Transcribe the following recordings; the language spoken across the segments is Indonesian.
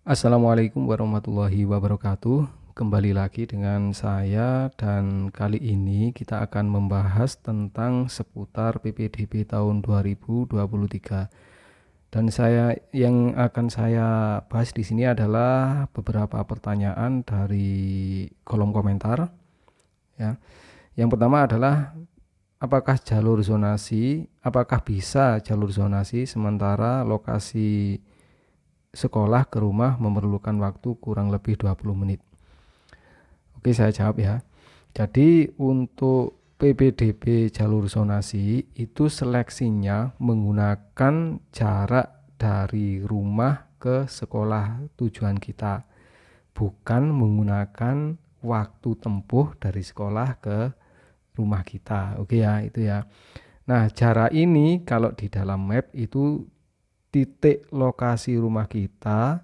Assalamualaikum warahmatullahi wabarakatuh. Kembali lagi dengan saya dan kali ini kita akan membahas tentang seputar PPDB tahun 2023. Dan yang akan saya bahas di sini adalah beberapa pertanyaan dari kolom komentar ya. Yang pertama adalah apakah bisa jalur zonasi sementara lokasi sekolah ke rumah memerlukan waktu kurang lebih 20 menit. Oke, saya jawab ya. Jadi untuk PPDB jalur zonasi itu seleksinya menggunakan jarak dari rumah ke sekolah tujuan kita, bukan menggunakan waktu tempuh dari sekolah ke rumah kita. Oke ya, itu ya. Nah, jarak ini kalau di dalam map itu titik lokasi rumah kita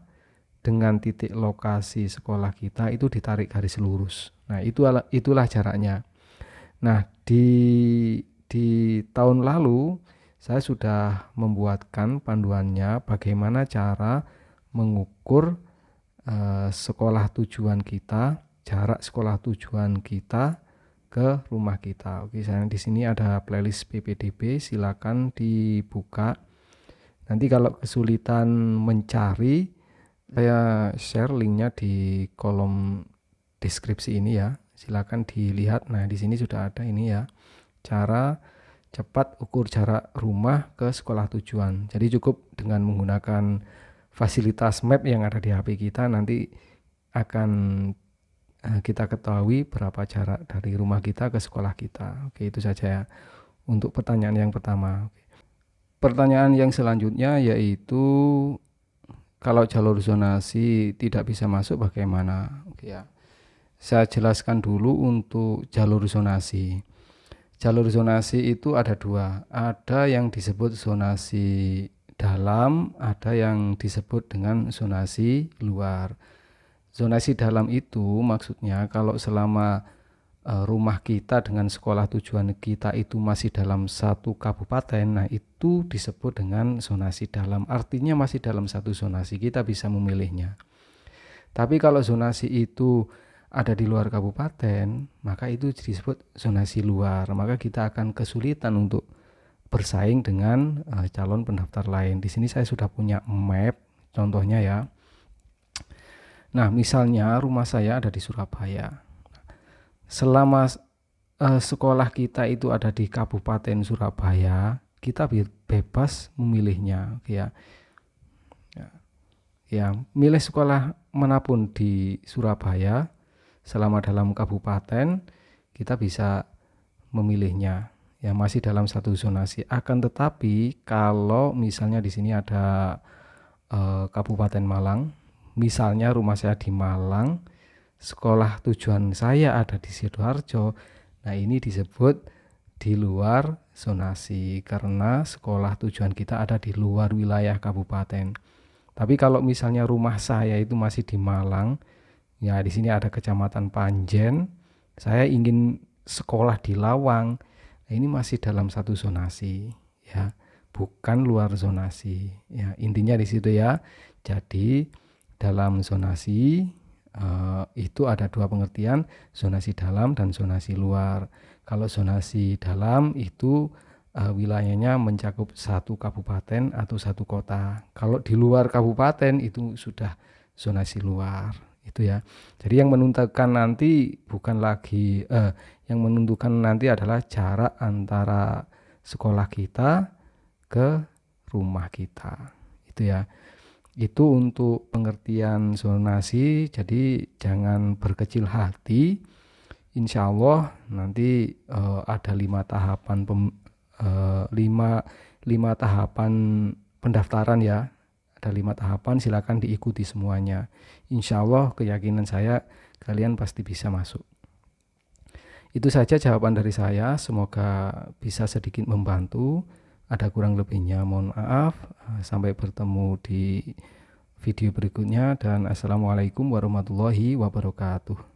dengan titik lokasi sekolah kita itu ditarik garis lurus. Nah, itulah jaraknya. Nah, di tahun lalu saya sudah membuatkan panduannya bagaimana cara mengukur sekolah tujuan kita, jarak sekolah tujuan kita ke rumah kita. Oke, saya di sini ada playlist PPDB, silakan dibuka. Nanti kalau kesulitan mencari, saya share linknya di kolom deskripsi ini ya. Silakan dilihat. Nah, di sini sudah ada ini ya. Cara cepat ukur jarak rumah ke sekolah tujuan. Jadi cukup dengan menggunakan fasilitas map yang ada di HP kita, nanti akan kita ketahui berapa jarak dari rumah kita ke sekolah kita. Oke, itu saja ya untuk pertanyaan yang pertama. Pertanyaan yang selanjutnya yaitu kalau jalur zonasi tidak bisa masuk bagaimana? Oke ya. Saya jelaskan dulu untuk jalur zonasi. Jalur zonasi itu ada dua. Ada yang disebut zonasi dalam, ada yang disebut dengan zonasi luar. Zonasi dalam itu maksudnya kalau selama rumah kita dengan sekolah tujuan kita itu masih dalam satu kabupaten, nah itu disebut dengan zonasi dalam, artinya masih dalam satu zonasi, kita bisa memilihnya. Tapi kalau zonasi itu ada di luar kabupaten, maka itu disebut zonasi luar, maka kita akan kesulitan untuk bersaing dengan calon pendaftar lain. Di sini saya sudah punya map contohnya ya. Nah, misalnya rumah saya ada di Surabaya. Selama sekolah kita itu ada di Kabupaten Surabaya, kita bebas memilihnya ya. Ya, milih sekolah manapun di Surabaya selama dalam kabupaten kita bisa memilihnya. Ya, masih dalam satu zonasi. Akan tetapi kalau misalnya di sini ada Kabupaten Malang, misalnya rumah saya di Malang, sekolah tujuan saya ada di Sidoarjo, nah ini disebut di luar zonasi karena sekolah tujuan kita ada di luar wilayah kabupaten. Tapi kalau misalnya rumah saya itu masih di Malang, ya di sini ada Kecamatan Panjen, saya ingin sekolah di Lawang, nah ini masih dalam satu zonasi ya, bukan luar zonasi ya, intinya di situ ya. Jadi dalam zonasi itu ada dua pengertian, zonasi dalam dan zonasi luar. Kalau zonasi dalam itu wilayahnya mencakup satu kabupaten atau satu kota. Kalau di luar kabupaten itu sudah zonasi luar, itu ya. Jadi yang menentukan nanti adalah jarak antara sekolah kita ke rumah kita, itu ya. Itu untuk pengertian zonasi, jadi jangan berkecil hati. Insya Allah nanti ada 5 tahapan 5 tahapan pendaftaran ya. Ada 5 tahapan, silakan diikuti semuanya. Insya Allah keyakinan saya kalian pasti bisa masuk. Itu saja jawaban dari saya, semoga bisa sedikit membantu. Ada kurang lebihnya mohon maaf. Sampai bertemu di video berikutnya dan assalamualaikum warahmatullahi wabarakatuh.